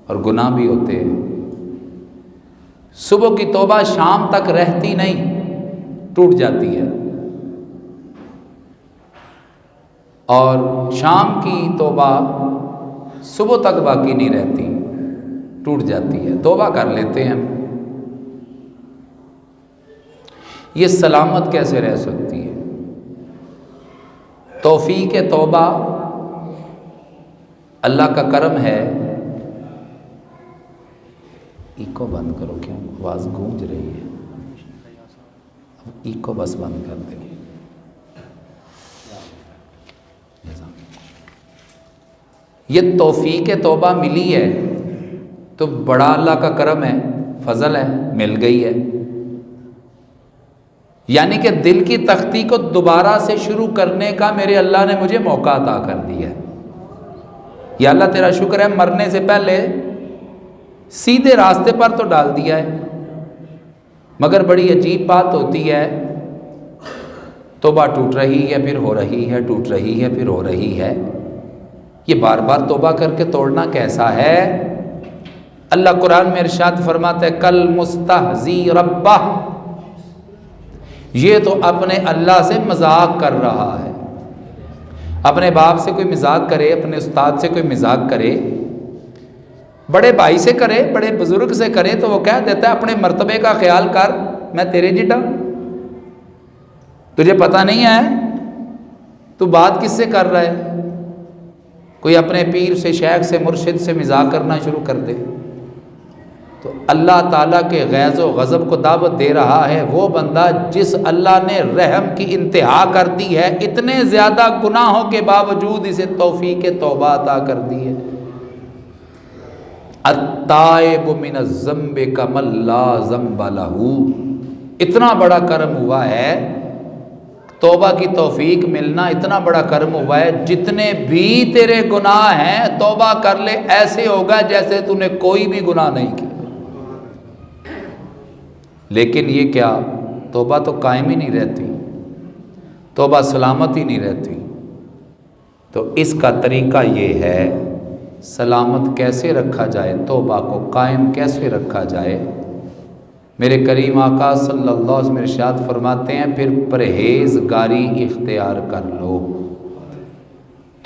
اور گناہ بھی ہوتے ہیں۔ صبح کی توبہ شام تک رہتی نہیں، ٹوٹ جاتی ہے، اور شام کی توبہ صبح تک باقی نہیں رہتی، ٹوٹ جاتی ہے۔ توبہ کر لیتے ہیں، یہ سلامت کیسے رہ سکتی ہے؟ توفیق توبہ اللہ کا کرم ہے۔ ایکو بند کرو، کیوں آواز گونج رہی ہے؟ ایکو بس بند کر دیں۔ یہ توفیق توبہ ملی ہے تو بڑا اللہ کا کرم ہے، فضل ہے، مل گئی ہے۔ یعنی کہ دل کی تختی کو دوبارہ سے شروع کرنے کا میرے اللہ نے مجھے موقع عطا کر دیا ہے۔ یا اللہ تیرا شکر ہے، مرنے سے پہلے سیدھے راستے پر تو ڈال دیا ہے، مگر بڑی عجیب بات ہوتی ہے، توبہ ٹوٹ رہی ہے پھر ہو رہی ہے، ٹوٹ رہی ہے پھر ہو رہی ہے۔ یہ بار بار توبہ کر کے توڑنا کیسا ہے؟ اللہ قرآن میں ارشاد فرماتا ہے کل مستہزی ربہ، یہ تو اپنے اللہ سے مذاق کر رہا ہے۔ اپنے باپ سے کوئی مذاق کرے، اپنے استاد سے کوئی مذاق کرے، بڑے بھائی سے کرے، بڑے بزرگ سے کرے، تو وہ کہہ دیتا ہے اپنے مرتبے کا خیال کر، میں تیرے جٹا، تجھے پتہ نہیں ہے تو بات کس سے کر رہا ہے؟ کوئی اپنے پیر سے، شیخ سے، مرشد سے مذاق کرنا شروع کر دے تو اللہ تعالیٰ کے غیظ و غضب کو دعوت دے رہا ہے وہ بندہ جس اللہ نے رحم کی انتہا کر دی ہے، اتنے زیادہ گناہوں کے باوجود اسے توفیق توبہ عطا کر دی ہے۔ التائب من الذنب کمن لا ذنب لہ، اتنا بڑا کرم ہوا ہے، توبہ کی توفیق ملنا اتنا بڑا کرم ہوا ہے، جتنے بھی تیرے گناہ ہیں توبہ کر لے، ایسے ہوگا جیسے تو نے کوئی بھی گناہ نہیں کیا۔ لیکن یہ کیا، توبہ تو قائم ہی نہیں رہتی، توبہ سلامت ہی نہیں رہتی۔ تو اس کا طریقہ یہ ہے، سلامت کیسے رکھا جائے، توبہ کو قائم کیسے رکھا جائے۔ میرے کریم آقا صلی اللہ علیہ وسلم ارشاد فرماتے ہیں پھر پرہیزگاری اختیار کر لو۔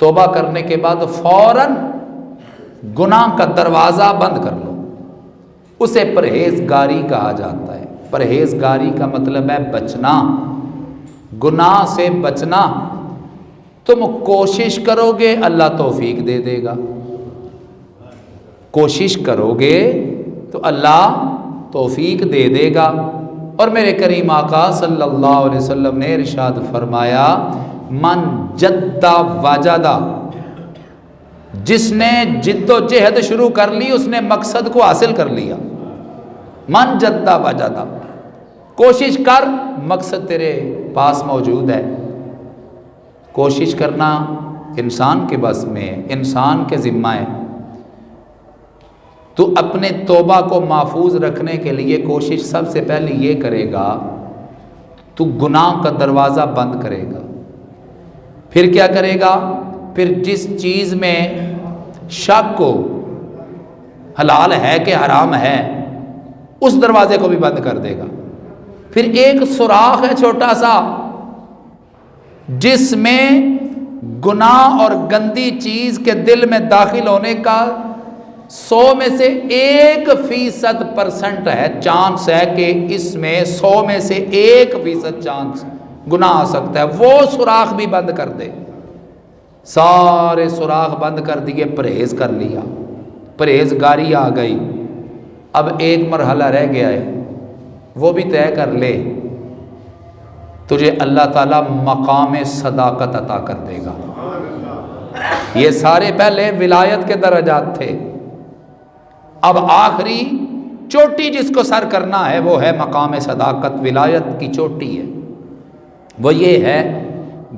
توبہ کرنے کے بعد فوراً گناہ کا دروازہ بند کر لو، اسے پرہیزگاری کہا جاتا ہے۔ پرہیزگاری کا مطلب ہے بچنا، گناہ سے بچنا۔ تم کوشش کرو گے اللہ توفیق دے دے گا، کوشش کرو گے تو اللہ توفیق دے دے گا۔ اور میرے کریم آقا صلی اللہ علیہ وسلم نے ارشاد فرمایا من جد وجد، جس نے جد و جہد شروع کر لی اس نے مقصد کو حاصل کر لیا۔ من جد وجد، کوشش کر، مقصد تیرے پاس موجود ہے۔ کوشش کرنا انسان کے بس میں، انسان کے ذمہ ہے۔ تو اپنے توبہ کو محفوظ رکھنے کے لیے کوشش سب سے پہلے یہ کرے گا، تو گناہ کا دروازہ بند کرے گا۔ پھر کیا کرے گا؟ پھر جس چیز میں شک ہو حلال ہے کہ حرام ہے، اس دروازے کو بھی بند کر دے گا۔ پھر ایک سوراخ ہے چھوٹا سا جس میں گناہ اور گندی چیز کے دل میں داخل ہونے کا 100 میں سے 1% ہے، چانس ہے کہ اس میں 100 میں سے 1% چانس گناہ آ سکتا ہے، وہ سوراخ بھی بند کر دے۔ سارے سوراخ بند کر دیے، پرہیز کر لیا، پرہیزگاری آ گئی۔ اب ایک مرحلہ رہ گیا ہے، وہ بھی طے کر لے، تجھے اللہ تعالیٰ مقام صداقت عطا کر دے گا۔ یہ سارے پہلے ولایت کے درجات تھے، اب آخری چوٹی جس کو سر کرنا ہے وہ ہے مقام صداقت، ولایت کی چوٹی ہے۔ وہ یہ ہے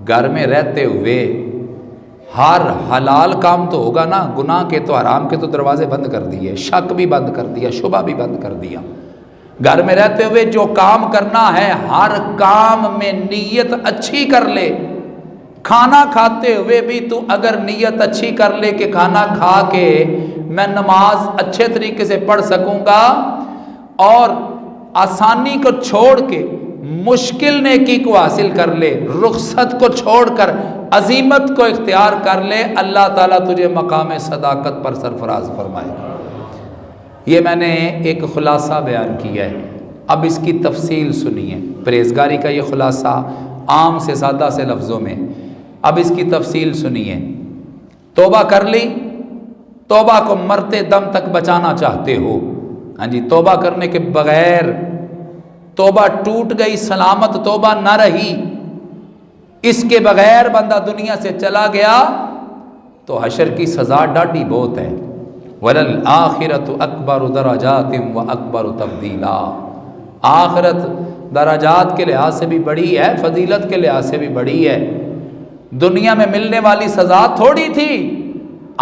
گھر میں رہتے ہوئے ہر حلال کام تو ہوگا نا، گناہ کے تو حرام کے تو دروازے بند کر دیے، شک بھی بند کر دیا، شبہ بھی بند کر دیا۔ گھر میں رہتے ہوئے جو کام کرنا ہے ہر کام میں نیت اچھی کر لے۔ کھانا کھاتے ہوئے بھی تو اگر نیت اچھی کر لے کہ کھانا کھا کے میں نماز اچھے طریقے سے پڑھ سکوں گا اور آسانی کو چھوڑ کے مشکل نیکی کو حاصل کر لے، رخصت کو چھوڑ کر عزیمت کو اختیار کر لے، اللہ تعالیٰ تجھے مقام صداقت پر سرفراز فرمائے گا۔ یہ میں نے ایک خلاصہ بیان کیا ہے، اب اس کی تفصیل سنیے۔ پرہیزگاری کا یہ خلاصہ عام سے سادہ سے لفظوں میں، اب اس کی تفصیل سنیے۔ توبہ کر لی، توبہ کو مرتے دم تک بچانا چاہتے ہو، ہاں جی، توبہ کرنے کے بغیر توبہ ٹوٹ گئی، سلامت توبہ نہ رہی، اس کے بغیر بندہ دنیا سے چلا گیا تو حشر کی سزا ڈاڈی بہت ہے۔ وَلَلْآخِرَةُ أَكْبَرُ دَرَجَاتٍ وَأَكْبَرُ تَفْضِيلًا، آخرت درجات کے لحاظ سے بھی بڑی ہے، فضیلت کے لحاظ سے بھی بڑی ہے۔ دنیا میں ملنے والی سزا تھوڑی تھی،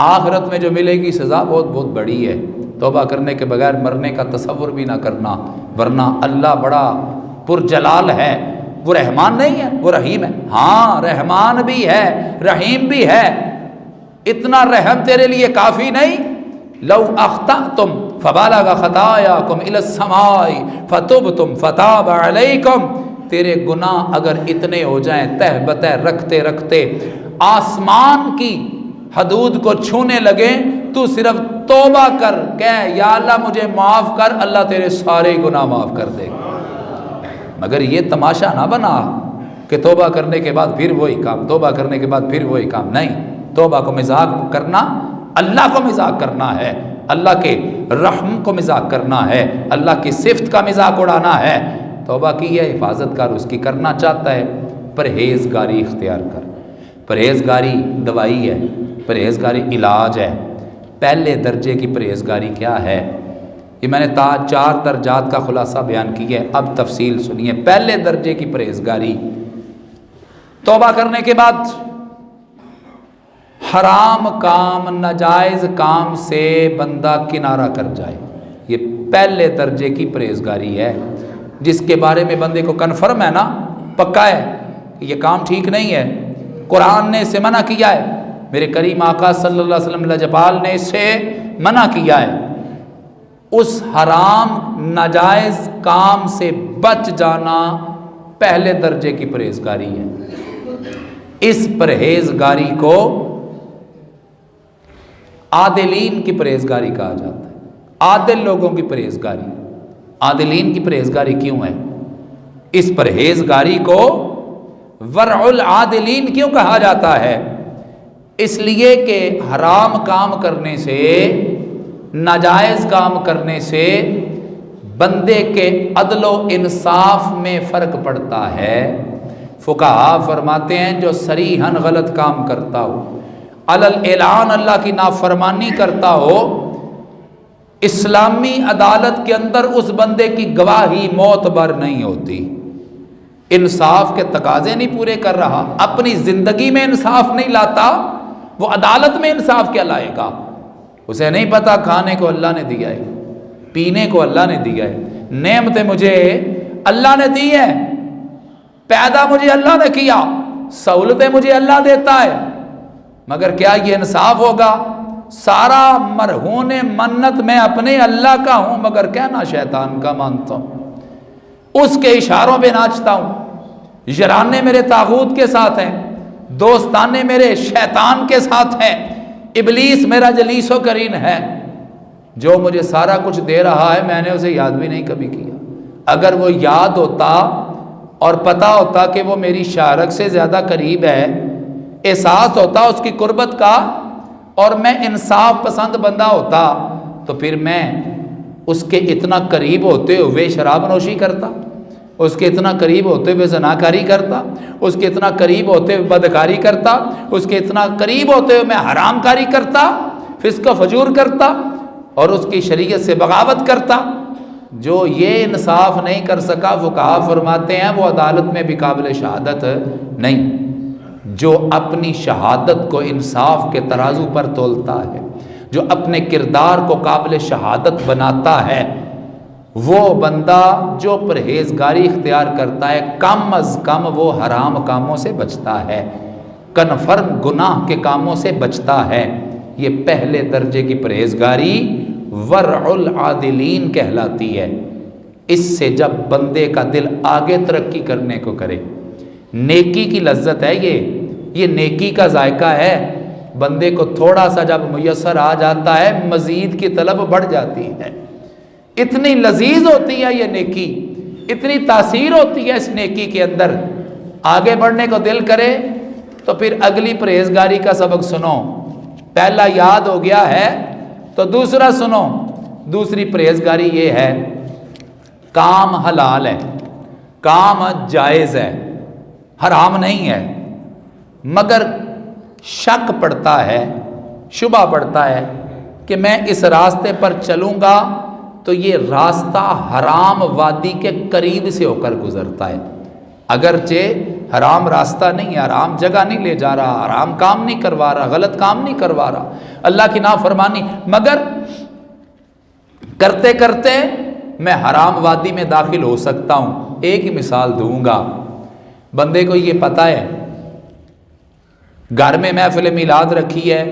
آخرت میں جو ملے گی سزا بہت بہت بڑی ہے۔ توبہ کرنے کے بغیر مرنے کا تصور بھی نہ کرنا، ورنہ اللہ بڑا پرجلال ہے، وہ رحمان نہیں ہے، وہ رحیم ہے۔ ہاں رحمان بھی ہے، رحیم بھی ہے، اتنا رحم تیرے لیے کافی نہیں؟ لو اخطأتم فبلغ خطاياكم الى السماء فتبتم فتاب عليكم، تیرے گناہ اگر اتنے ہو جائیں تہ بتہ رکھتے رکھتے آسمان کی حدود کو چھونے لگے، تو صرف توبہ کر، کہہ یا اللہ مجھے معاف کر، اللہ تیرے سارے گناہ معاف کر دے گا۔ مگر یہ تماشا نہ بنا کہ توبہ کرنے کے بعد پھر وہی کام، توبہ کرنے کے بعد پھر وہی کام، نہیں۔ توبہ کو مذاق کرنا، اللہ کو مذاق کرنا ہے، اللہ کے رحم کو مذاق کرنا ہے، اللہ کی صفت کا مذاق اڑانا ہے۔ توبہ کی ہے حفاظت کر، اس کی کرنا چاہتا ہے، پرہیزگاری اختیار کر۔ پرہیزگاری دوائی ہے، پرہیزگاری علاج ہے۔ پہلے درجے کی پرہیزگاری کیا ہے؟ یہ میں نے 4 درجات کا خلاصہ بیان کیا ہے، اب تفصیل سنیے۔ پہلے درجے کی پرہیزگاری، توبہ کرنے کے بعد حرام کام، ناجائز کام سے بندہ کنارہ کر جائے، یہ پہلے درجے کی پرہیزگاری ہے، جس کے بارے میں بندے کو کنفرم ہے نا، پکا ہے کہ یہ کام ٹھیک نہیں ہے، قرآن نے اسے منع کیا ہے، میرے کریم آقا صلی اللہ علیہ وسلم لجپال نے اسے منع کیا ہے۔ اس حرام ناجائز کام سے بچ جانا پہلے درجے کی پرہیزگاری ہے۔ اس پرہیزگاری کو عادلین کی پرہیزگاری کہا جاتا ہے، عادل لوگوں کی پرہیزگاری۔ عادلین کی پرہیزگاری کیوں ہے؟ اس پرہیزگاری کو ورع العادلین کیوں کہا جاتا ہے؟ اس لیے کہ حرام کام کرنے سے، ناجائز کام کرنے سے بندے کے عدل و انصاف میں فرق پڑتا ہے۔ فقہا فرماتے ہیں جو صریحاً غلط کام کرتا ہو، علل اعلان اللہ کی نافرمانی کرتا ہو، اسلامی عدالت کے اندر اس بندے کی گواہی معتبر نہیں ہوتی۔ انصاف کے تقاضے نہیں پورے کر رہا، اپنی زندگی میں انصاف نہیں لاتا، وہ عدالت میں انصاف کیا لائے گا؟ اسے نہیں پتا کھانے کو اللہ نے دیا ہے، پینے کو اللہ نے دیا ہے، نعمتیں مجھے اللہ نے دی ہیں، پیدا مجھے اللہ نے کیا، سہولتیں مجھے اللہ دیتا ہے، مگر کیا یہ انصاف ہوگا؟ سارا مرہون منت میں اپنے اللہ کا ہوں، مگر کہنا شیطان کا مانتا ہوں، اس کے اشاروں پہ ناچتا ہوں، یارانے میرے طاغوت کے ساتھ ہیں، دوستانے میرے شیطان کے ساتھ ہیں، ابلیس میرا جلیس و قرین ہے، جو مجھے سارا کچھ دے رہا ہے میں نے اسے یاد بھی نہیں کبھی کیا۔ اگر وہ یاد ہوتا اور پتہ ہوتا کہ وہ میری شارک سے زیادہ قریب ہے، احساس ہوتا اس کی قربت کا، اور میں انصاف پسند بندہ ہوتا، تو پھر میں اس کے اتنا قریب ہوتے ہوئے شراب نوشی کرتا، اس کے اتنا قریب ہوتے ہوئے زناکاری کرتا، اس کے اتنا قریب ہوتے ہوئے بدکاری کرتا، اس کے اتنا قریب ہوتے ہوئے میں حرام کاری کرتا، فسق و فجور کرتا اور اس کی شریعت سے بغاوت کرتا۔ جو یہ انصاف نہیں کر سکا، فقہا فرماتے ہیں وہ عدالت میں بھی قابل شہادت نہیں۔ جو اپنی شہادت کو انصاف کے ترازو پر تولتا ہے، جو اپنے کردار کو قابل شہادت بناتا ہے، وہ بندہ جو پرہیزگاری اختیار کرتا ہے، کم از کم وہ حرام کاموں سے بچتا ہے، کنفرم گناہ کے کاموں سے بچتا ہے۔ یہ پہلے درجے کی پرہیزگاری ورع العادلین کہلاتی ہے۔ اس سے جب بندے کا دل آگے ترقی کرنے کو کرے، نیکی کی لذت ہے یہ نیکی کا ذائقہ ہے، بندے کو تھوڑا سا جب میسر آ جاتا ہے مزید کی طلب بڑھ جاتی ہے، اتنی لذیذ ہوتی ہے یہ نیکی، اتنی تاثیر ہوتی ہے اس نیکی کے اندر، آگے بڑھنے کو دل کرے۔ تو پھر اگلی پرہیزگاری کا سبق سنو، پہلا یاد ہو گیا ہے تو دوسرا سنو۔ دوسری پرہیزگاری یہ ہے، کام حلال ہے، کام جائز ہے، حرام نہیں ہے، مگر شک پڑتا ہے، شبہ پڑتا ہے کہ میں اس راستے پر چلوں گا تو یہ راستہ حرام وادی کے قریب سے ہو کر گزرتا ہے، اگرچہ حرام راستہ نہیں ہے، حرام جگہ نہیں لے جا رہا، حرام کام نہیں کروا رہا، غلط کام نہیں کروا رہا، اللہ کی نافرمانی، مگر کرتے کرتے میں حرام وادی میں داخل ہو سکتا ہوں۔ ایک ہی مثال دوں گا، بندے کو یہ پتہ ہے گھر میں محفل میلاد رکھی ہے،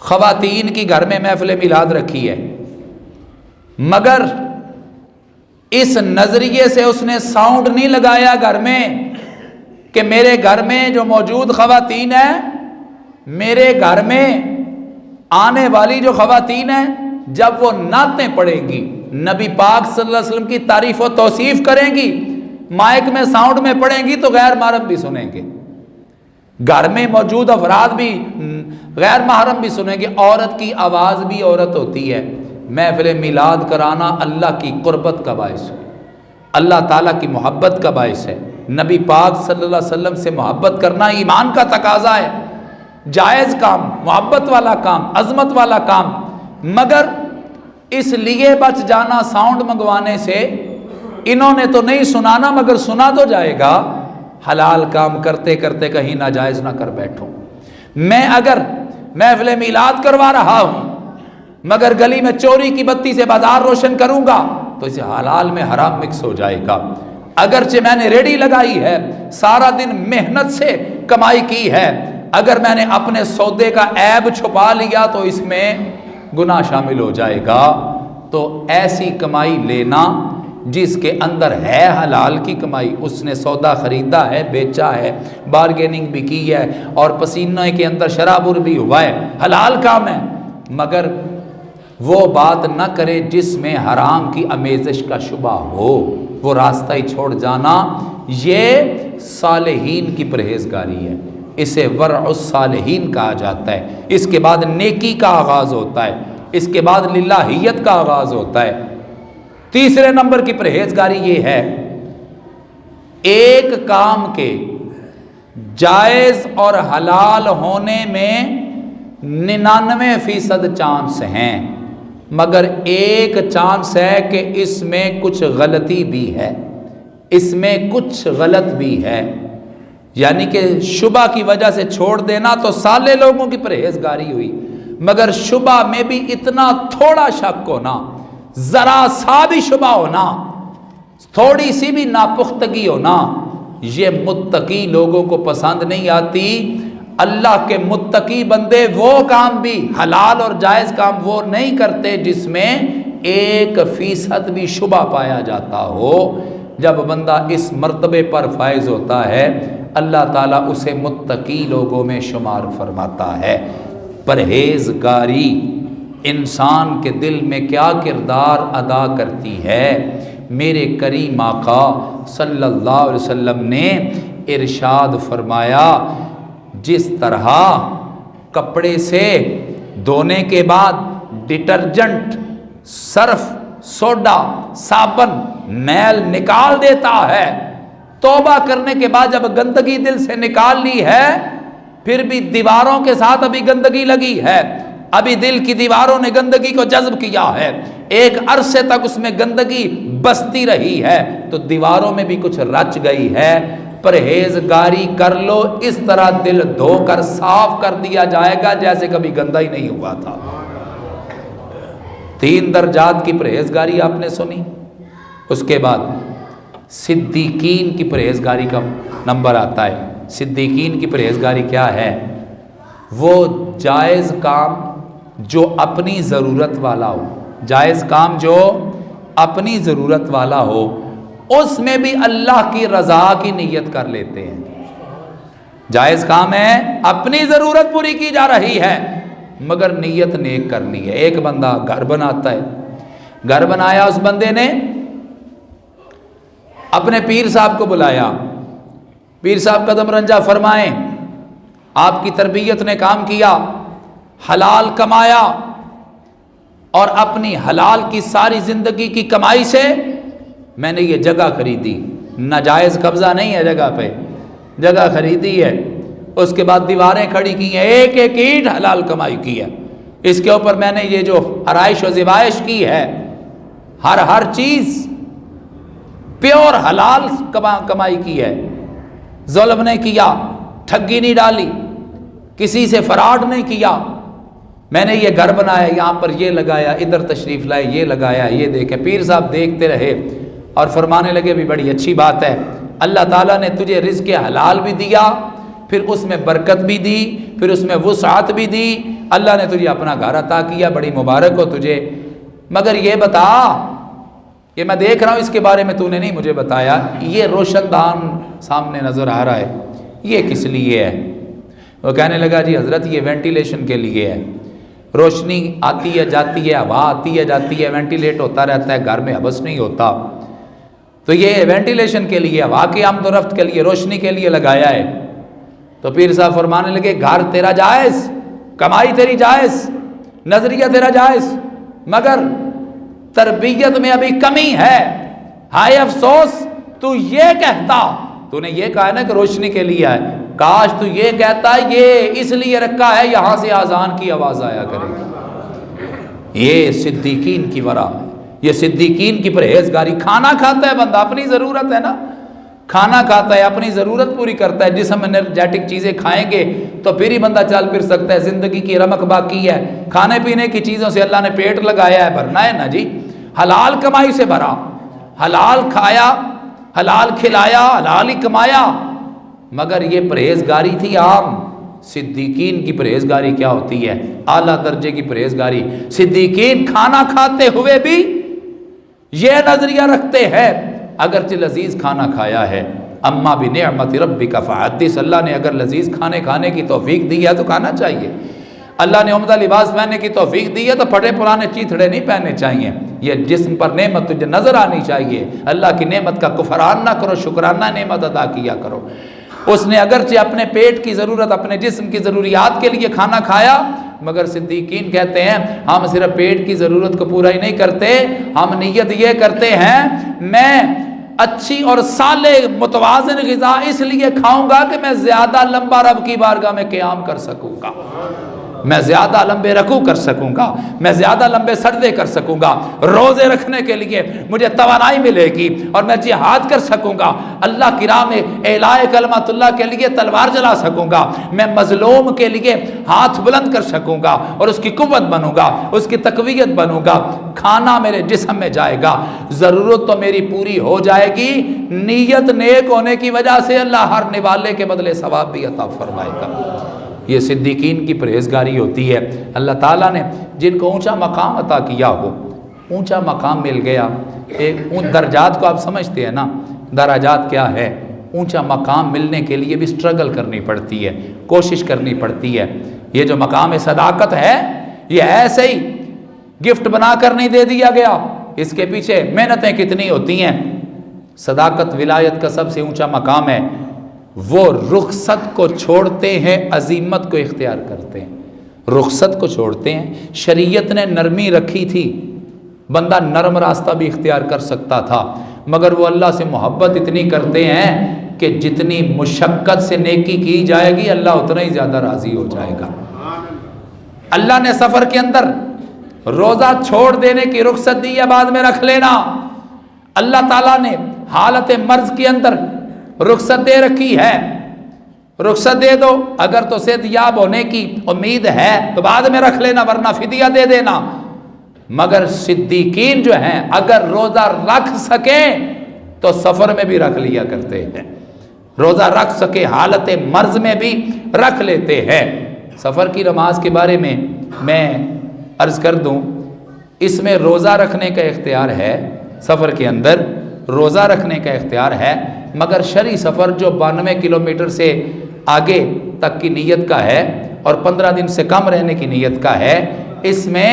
خواتین کی گھر میں محفل میلاد رکھی ہے، مگر اس نظریے سے اس نے ساؤنڈ نہیں لگایا گھر میں کہ میرے گھر میں جو موجود خواتین ہیں، میرے گھر میں آنے والی جو خواتین ہیں، جب وہ نعتیں پڑھیں گی، نبی پاک صلی اللہ علیہ وسلم کی تعریف و توصیف کریں گی، مائک میں ساؤنڈ میں پڑھیں گی تو غیر محرم بھی سنیں گے، گھر میں موجود افراد بھی غیر محرم بھی سنیں گے، عورت کی آواز بھی عورت ہوتی ہے۔ محفل میلاد کرانا اللہ کی قربت کا باعث ہے، اللہ تعالیٰ کی محبت کا باعث ہے، نبی پاک صلی اللہ علیہ وسلم سے محبت کرنا ایمان کا تقاضا ہے، جائز کام، محبت والا کام، عظمت والا کام، مگر اس لیے بچ جانا ساؤنڈ منگوانے سے، انہوں نے تو نہیں سنانا مگر سنا تو جائے گا، حلال کام کرتے کرتے کہیں ناجائز نہ کر بیٹھوں۔ میں اگر محفل میلاد کروا رہا ہوں مگر گلی میں چوری کی بتی سے بازار روشن کروں گا تو اسے حلال میں حرام مکس ہو جائے گا۔ اگرچہ میں نے ریڑھی لگائی ہے، سارا دن محنت سے کمائی کی ہے، اگر میں نے اپنے سودے کا عیب چھپا لیا تو اس میں گناہ شامل ہو جائے گا۔ تو ایسی کمائی لینا جس کے اندر ہے حلال کی کمائی، اس نے سودا خریدا ہے، بیچا ہے، بارگیننگ بھی کی ہے اور پسینے کے اندر شرابور بھی ہوا ہے، حلال کام ہے، مگر وہ بات نہ کرے جس میں حرام کی آمیزش کا شبہ ہو، وہ راستہ ہی چھوڑ جانا، یہ صالحین کی پرہیزگاری ہے، اسے ورع الصالحین کہا جاتا ہے۔ اس کے بعد نیکی کا آغاز ہوتا ہے، اس کے بعد للہیت کا آغاز ہوتا ہے۔ تیسرے نمبر کی پرہیزگاری یہ ہے، ایک کام کے جائز اور حلال ہونے میں 99% چانس ہیں، مگر ایک چانس ہے کہ اس میں کچھ غلطی بھی ہے، اس میں کچھ غلط بھی ہے، یعنی کہ شبہ کی وجہ سے چھوڑ دینا تو سالے لوگوں کی پرہیزگاری ہوئی، مگر شبہ میں بھی اتنا تھوڑا شک ہونا، ذرا سا بھی شبہ ہونا، تھوڑی سی بھی ناپختگی ہونا، یہ متقی لوگوں کو پسند نہیں آتی۔ اللہ کے متقی بندے وہ کام بھی، حلال اور جائز کام وہ نہیں کرتے جس میں 1% بھی شبہ پایا جاتا ہو۔ جب بندہ اس مرتبے پر فائز ہوتا ہے، اللہ تعالیٰ اسے متقی لوگوں میں شمار فرماتا ہے۔ پرہیزگاری انسان کے دل میں کیا کردار ادا کرتی ہے، میرے کریم آقا صلی اللہ علیہ وسلم نے ارشاد فرمایا، جس طرح کپڑے سے دھونے کے بعد ڈٹرجنٹ، سرف، سوڈا، صابن میل نکال دیتا ہے، توبہ کرنے کے بعد جب گندگی دل سے نکال لی ہے، پھر بھی دیواروں کے ساتھ ابھی گندگی لگی ہے، ابھی دل کی دیواروں نے گندگی کو جذب کیا ہے، ایک عرصے تک اس میں گندگی بستی رہی ہے تو دیواروں میں بھی کچھ رچ گئی ہے۔ پرہیزگاری کر لو، اس طرح دل دھو کر صاف کر دیا جائے گا جیسے کبھی گندا ہی نہیں ہوا تھا۔ 3 درجات کی پرہیزگاری آپ نے سنی، اس کے بعد صدیقین کی پرہیزگاری کا نمبر آتا ہے۔ صدیقین کی پرہیزگاری کیا ہے؟ وہ جائز کام جو اپنی ضرورت والا ہو، جائز کام جو اپنی ضرورت والا ہو، اس میں بھی اللہ کی رضا کی نیت کر لیتے ہیں۔ جائز کام ہے، اپنی ضرورت پوری کی جا رہی ہے مگر نیت نیک کرنی ہے۔ ایک بندہ گھر بناتا ہے، گھر بنایا، اس بندے نے اپنے پیر صاحب کو بلایا، پیر صاحب قدم رنجہ فرمائیں، آپ کی تربیت نے کام کیا، حلال کمایا اور اپنی حلال کی ساری زندگی کی کمائی سے میں نے یہ جگہ خریدی، ناجائز قبضہ نہیں ہے جگہ پہ، جگہ خریدی ہے، اس کے بعد دیواریں کھڑی کی ہیں، ایک ایک اینٹ حلال کمائی کی ہے، اس کے اوپر میں نے یہ جو آرائش و زیبائش کی ہے، ہر چیز پیور حلال کمائی کی ہے، ظلم نہیں کیا، ٹھگی نہیں ڈالی، کسی سے فراڈ نہیں کیا، میں نے یہ گھر بنایا، یہاں پر یہ لگایا، ادھر تشریف لائے، یہ لگایا، یہ دیکھیں۔ پیر صاحب دیکھتے رہے اور فرمانے لگے بھی بڑی اچھی بات ہے، اللہ تعالیٰ نے تجھے رزق حلال بھی دیا، پھر اس میں برکت بھی دی، پھر اس میں وسعت بھی دی، اللہ نے تجھے اپنا گھر عطا کیا، بڑی مبارک ہو تجھے، مگر یہ بتا، یہ میں دیکھ رہا ہوں اس کے بارے میں تو نے نہیں مجھے بتایا، یہ روشن دان سامنے نظر آ رہا ہے، یہ کس لیے ہے؟ وہ کہنے لگا جی حضرت یہ وینٹیلیشن کے لیے ہے، روشنی آتی ہے جاتی ہے، ہوا آتی ہے جاتی ہے، وینٹیلیٹ ہوتا رہتا ہے، گھر میں حبس نہیں ہوتا، تو یہ وینٹیلیشن کے لیے، ہوا کی آمد و رفت کے لیے، روشنی کے لیے لگایا ہے۔ تو پیر صاحب فرمانے لگے گھر تیرا جائز، کمائی تیری جائز، نظریہ تیرا جائز، مگر تربیت میں ابھی کمی ہے، ہائے افسوس تو یہ کہتا، تو نے یہ کہا ہے نا کہ روشنی کے لیے ہے، کاش تو یہ کہتا یہ اس لیے رکھا ہے یہاں سے آذان کی آواز آیا کرے گی۔ یہ صدیقین کی ورا ہے، یہ صدیقین کی پرہیزگاری۔ کھانا کھاتا ہے بندہ، اپنی ضرورت ہے نا، کھانا کھاتا ہے، اپنی ضرورت پوری کرتا ہے، جسم انرجیٹک چیزیں کھائیں گے تو پھر ہی بندہ چل پھر سکتا ہے، زندگی کی رمق باقی ہے، کھانے پینے کی چیزوں سے اللہ نے پیٹ لگایا ہے، بھرنا ہے نا جی، حلال کمائی سے بھرا، حلال کھایا، حلال کھلایا، حلال ہی کمایا، مگر یہ پرہیزگاری تھی عام۔ صدیقین کی پرہیزگاری کیا ہوتی ہے؟ اعلیٰ درجے کی پرہیزگاری۔ صدیقین کھانا کھاتے ہوئے بھی یہ نظریہ رکھتے ہیں اگرچہ لذیذ کھانا کھایا ہے، اما بنعمت ربک فحدث، اللہ نے اگر لذیذ کھانے کی توفیق دی ہے تو کھانا چاہیے، اللہ نے عمدہ لباس پہننے کی توفیق دی ہے تو پھٹے پرانے چیتھڑے نہیں پہننے چاہیے، یہ جسم پر نعمت تجھے نظر آنی چاہیے، اللہ کی نعمت کا کفران نہ کرو، شکرانہ نعمت ادا کیا کرو۔ اس نے اگرچہ اپنے پیٹ کی ضرورت، اپنے جسم کی ضروریات کے لیے کھانا کھایا، مگر صدیقین کہتے ہیں ہم صرف پیٹ کی ضرورت کو پورا ہی نہیں کرتے، ہم نیت یہ کرتے ہیں میں اچھی اور صالح متوازن غذا اس لیے کھاؤں گا کہ میں زیادہ لمبا رب کی بارگاہ میں قیام کر سکوں گا، میں زیادہ لمبے رکوع کر سکوں گا، میں زیادہ لمبے سجدے کر سکوں گا، روزے رکھنے کے لیے مجھے توانائی ملے گی اور میں جہاد کر سکوں گا، اللہ کی راہ میں اعلاء کلمت اللہ کے لیے تلوار چلا سکوں گا، میں مظلوم کے لیے ہاتھ بلند کر سکوں گا اور اس کی قوت بنوں گا، اس کی تقویت بنوں گا، کھانا میرے جسم میں جائے گا، ضرورت تو میری پوری ہو جائے گی، نیت نیک ہونے کی وجہ سے اللہ ہر نوالے کے بدلے ثواب بھی عطا فرمائے گا۔ یہ صدیقین کی پرہیزگاری ہوتی ہے۔ اللہ تعالیٰ نے جن کو اونچا مقام عطا کیا ہو، اونچا مقام مل گیا، ان درجات کو آپ سمجھتے ہیں نا، درجات کیا ہے؟ اونچا مقام ملنے کے لیے بھی سٹرگل کرنی پڑتی ہے، کوشش کرنی پڑتی ہے۔ یہ جو مقام صداقت ہے یہ ایسے ہی گفٹ بنا کر نہیں دے دیا گیا، اس کے پیچھے محنتیں کتنی ہوتی ہیں۔ صداقت ولایت کا سب سے اونچا مقام ہے، وہ رخصت کو چھوڑتے ہیں، عزیمت کو اختیار کرتے ہیں، رخصت کو چھوڑتے ہیں۔ شریعت نے نرمی رکھی تھی، بندہ نرم راستہ بھی اختیار کر سکتا تھا، مگر وہ اللہ سے محبت اتنی کرتے ہیں کہ جتنی مشقت سے نیکی کی جائے گی اللہ اتنا ہی زیادہ راضی ہو جائے گا۔ اللہ نے سفر کے اندر روزہ چھوڑ دینے کی رخصت دی ہے، بعد میں رکھ لینا۔ اللہ تعالیٰ نے حالت مرض کے اندر رخصت دے رکھی ہے، رخصت دے دو، اگر تو صحت یاب ہونے کی امید ہے تو بعد میں رکھ لینا ورنہ فدیہ دے دینا۔ مگر صدیقین جو ہیں اگر روزہ رکھ سکیں تو سفر میں بھی رکھ لیا کرتے ہیں، روزہ رکھ سکے حالت مرض میں بھی رکھ لیتے ہیں۔ سفر کی نماز کے بارے میں عرض کر دوں، اس میں روزہ رکھنے کا اختیار ہے، سفر کے اندر روزہ رکھنے کا اختیار ہے، مگر شرعی سفر جو 92 کلومیٹر سے آگے تک کی نیت کا ہے اور 15 دن سے کم رہنے کی نیت کا ہے، اس میں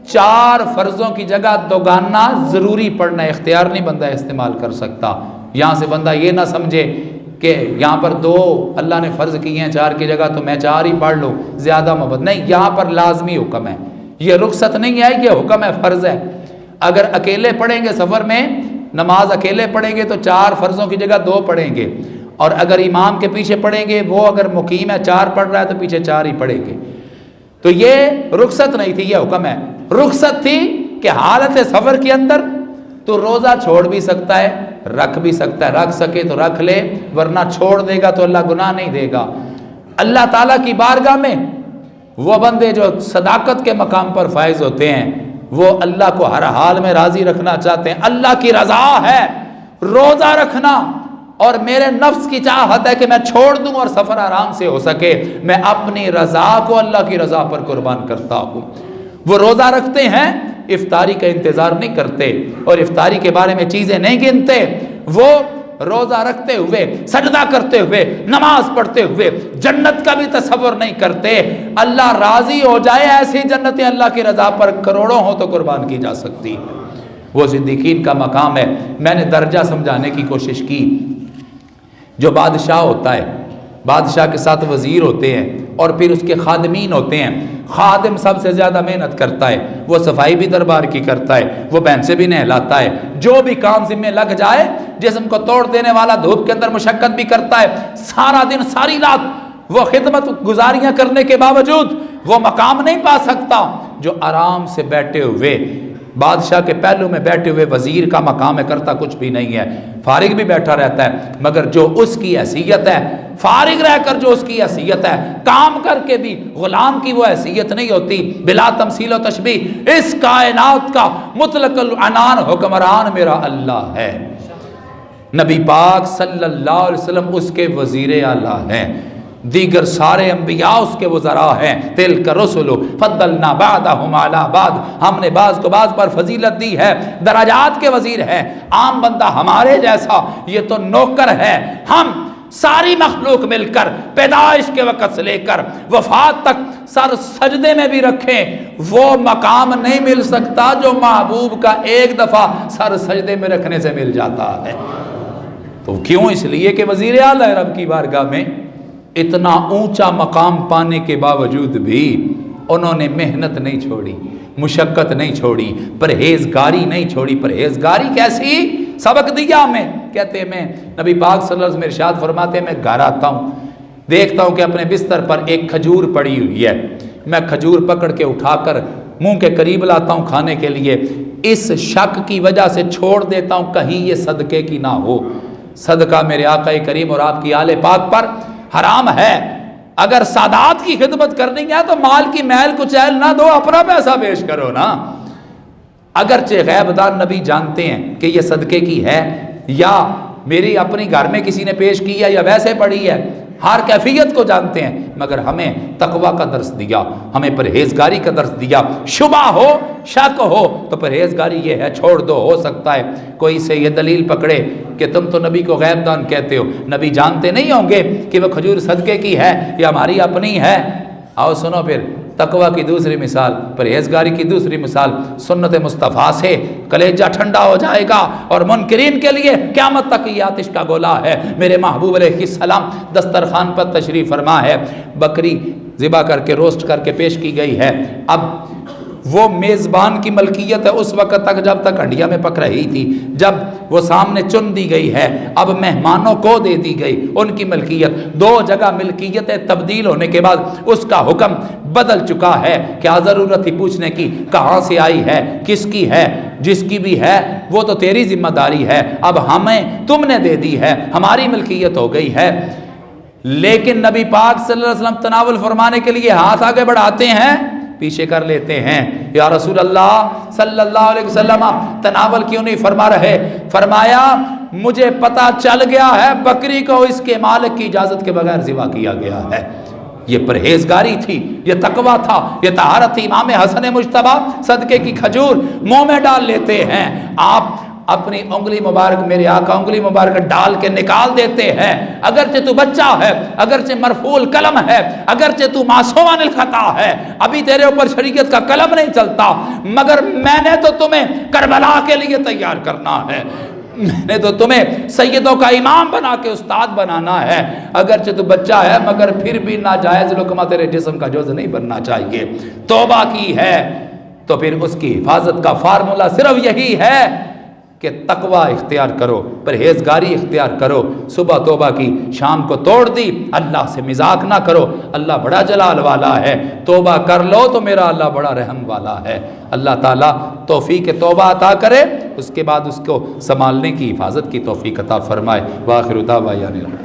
4 فرضوں کی جگہ دوگانا ضروری پڑھنا اختیار نہیں بندہ استعمال کر سکتا۔ یہاں سے بندہ یہ نہ سمجھے کہ یہاں پر 2 اللہ نے فرض کیے ہیں 4 کی جگہ تو میں 4 ہی پڑھ لوں، زیادہ محبت نہیں، یہاں پر لازمی حکم ہے، یہ رخصت نہیں ہے، یہ حکم ہے، فرض ہے۔ اگر اکیلے پڑھیں گے سفر میں نماز اکیلے پڑھیں گے تو 4 فرضوں کی جگہ 2 پڑھیں گے، اور اگر امام کے پیچھے پڑھیں گے، وہ اگر مقیم ہے 4 پڑھ رہا ہے تو پیچھے 4 ہی پڑھیں گے۔ تو یہ رخصت نہیں تھی، یہ حکم ہے۔ رخصت تھی کہ حالت سفر کے اندر تو روزہ چھوڑ بھی سکتا ہے، رکھ بھی سکتا ہے، رکھ سکے تو رکھ لے، ورنہ چھوڑ دے گا تو اللہ گناہ نہیں دے گا۔ اللہ تعالیٰ کی بارگاہ میں وہ بندے جو صداقت کے مقام پر فائز ہوتے ہیں، وہ اللہ کو ہر حال میں راضی رکھنا چاہتے ہیں۔ اللہ کی رضا ہے روزہ رکھنا، اور میرے نفس کی چاہت ہے کہ میں چھوڑ دوں اور سفر آرام سے ہو سکے، میں اپنی رضا کو اللہ کی رضا پر قربان کرتا ہوں۔ وہ روزہ رکھتے ہیں، افطاری کا انتظار نہیں کرتے اور افطاری کے بارے میں چیزیں نہیں گنتے، وہ روزہ رکھتے ہوئے، سجدہ کرتے ہوئے، نماز پڑھتے ہوئے جنت کا بھی تصور نہیں کرتے۔ اللہ راضی ہو جائے، ایسی جنتیں اللہ کی رضا پر کروڑوں ہو تو قربان کی جا سکتی ہے۔ وہ صدیقین کا مقام ہے۔ میں نے درجہ سمجھانے کی کوشش کی۔ جو بادشاہ ہوتا ہے، بادشاہ کے ساتھ وزیر ہوتے ہیں اور پھر اس کے خادمین ہوتے ہیں۔ خادم سب سے زیادہ محنت کرتا ہے، وہ صفائی بھی دربار کی کرتا ہے، وہ بہن سے بھی نہلاتا ہے، جو بھی کام ذمہ لگ جائے، جسم کو توڑ دینے والا دھوپ کے اندر مشقت بھی کرتا ہے، سارا دن ساری رات وہ خدمت گزاریاں کرنے کے باوجود وہ مقام نہیں پا سکتا جو آرام سے بیٹھے ہوئے بادشاہ کے پہلو میں بیٹھے ہوئے وزیر کا مقام ہے، کرتا کچھ بھی نہیں ہے، فارغ بھی بیٹھا رہتا ہے، مگر جو اس کی حیثیت ہے، فارغ رہ کر جو اس کی حیثیت ہے، کام کر کے بھی غلام کی وہ حیثیت نہیں ہوتی۔ بلا تمثیل و تشبیہ، اس کائنات کا مطلق العنان حکمران میرا اللہ ہے۔ نبی پاک صلی اللہ علیہ وسلم اس کے وزیر اعلیٰ ہیں، دیگر سارے انبیاء اس کے وزراء ہیں۔ تلک رسل فضلنا بعضهم علی بعض، ہم نے بعض کو بعض پر فضیلت دی ہے، درجات کے وزیر ہیں۔ عام بندہ ہمارے جیسا یہ تو نوکر ہے، ہم ساری مخلوق مل کر پیدائش کے وقت سے لے کر وفات تک سر سجدے میں بھی رکھیں، وہ مقام نہیں مل سکتا جو محبوب کا ایک دفعہ سر سجدے میں رکھنے سے مل جاتا ہے۔ تو کیوں؟ اس لیے کہ وزیر اعلیٰ رب کی بارگاہ میں اتنا اونچا مقام پانے کے باوجود بھی انہوں نے محنت نہیں چھوڑی، مشقت نہیں چھوڑی، پرہیزگاری نہیں چھوڑی۔ پرہیزگاری کیسی؟ سبق دیا ہمیں، کہتے ہیں میں نبی پاک صلی اللہ علیہ وسلم ارشاد فرماتے ہیں میں گھر آتا ہوں، دیکھتا ہوں کہ اپنے بستر پر ایک کھجور پڑی ہوئی ہے، میں کھجور پکڑ کے اٹھا کر منہ کے قریب لاتا ہوں کھانے کے لیے، اس شک کی وجہ سے چھوڑ دیتا ہوں کہیں یہ صدقے کی نہ ہو، صدقہ میرے آقا کریم اور آپ کی آل پاک پر حرام ہے۔ اگر سادات کی خدمت کرنی ہے تو مال کی میل کچیل نہ دو، اپنا پیسہ پیش کرو نا۔ اگرچہ غیب دان نبی جانتے ہیں کہ یہ صدقے کی ہے یا میری اپنی گھر میں کسی نے پیش کی ہے یا ویسے پڑی ہے، ہر کیفیت کو جانتے ہیں، مگر ہمیں تقوی کا درس دیا، ہمیں پرہیزگاری کا درس دیا۔ شبہ ہو، شک ہو تو پرہیزگاری یہ ہے، چھوڑ دو۔ ہو سکتا ہے کوئی سے یہ دلیل پکڑے کہ تم تو نبی کو غیب دان کہتے ہو، نبی جانتے نہیں ہوں گے کہ وہ کھجور صدقے کی ہے یا ہماری اپنی ہے۔ آؤ سنو پھر تقوی کی دوسری مثال، پرہیزگاری کی دوسری مثال، سنت مصطفیٰ سے کلیجہ ٹھنڈا ہو جائے گا اور منکرین کے لیے قیامت تک یہ آتش کا گولا ہے۔ میرے محبوب علیہ السلام دسترخوان پر تشریف فرما ہے، بکری ذبح کر کے روسٹ کر کے پیش کی گئی ہے۔ اب وہ میزبان کی ملکیت ہے اس وقت تک جب تک ہنڈیا میں پک رہی تھی، جب وہ سامنے چن دی گئی ہے اب مہمانوں کو دے دی گئی ان کی ملکیت۔ 2 جگہ ملکیتیں تبدیل ہونے کے بعد اس کا حکم بدل چکا ہے۔ کیا ضرورت تھی پوچھنے کی کہاں سے آئی ہے، کس کی ہے؟ جس کی بھی ہے وہ تو تیری ذمہ داری ہے، اب ہمیں تم نے دے دی ہے، ہماری ملکیت ہو گئی ہے۔ لیکن نبی پاک صلی اللہ علیہ وسلم تناول فرمانے کے لیے ہاتھ آگے بڑھاتے ہیں، پیچھے کر لیتے ہیں، یا رسول اللہ صلی اللہ علیہ وسلم تناول کیوں نہیں فرما رہے؟ فرمایا مجھے پتا چل گیا ہے بکری کو اس کے مالک کی اجازت کے بغیر ذبح کیا گیا ہے۔ یہ پرہیزگاری تھی، یہ تقوی تھا، یہ طہارت تھی۔ امام حسن مجتبی صدقے کی کھجور منہ میں ڈال لیتے ہیں، آپ اپنی انگلی مبارک، میرے آقا انگلی مبارک ڈال کے نکال دیتے ہیں، اگرچہ تو بچہ ہے، اگرچہ مرفوع القلم ہے، اگرچہ تو معصوم عن الخطا ہے، ابھی تیرے اوپر شریعت کا قلم نہیں چلتا، مگر میں نے تو تمہیں کربلا کے لیے تیار کرنا ہے، میں نے تو تمہیں سیدوں کا امام بنا کے استاد بنانا ہے، اگرچہ تو بچہ ہے مگر پھر بھی ناجائز لقمہ تیرے جسم کا جز نہیں بننا چاہیے۔ توبہ کی ہے تو پھر اس کی حفاظت کا فارمولہ صرف یہی ہے کہ تقوی اختیار کرو، پرہیزگاری اختیار کرو۔ صبح توبہ کی، شام کو توڑ دی، اللہ سے مذاق نہ کرو، اللہ بڑا جلال والا ہے، توبہ کر لو تو میرا اللہ بڑا رحم والا ہے۔ اللہ تعالیٰ توفیق توبہ عطا کرے، اس کے بعد اس کو سنبھالنے کی، حفاظت کی توفیق عطا فرمائے۔ وآخر دعوانا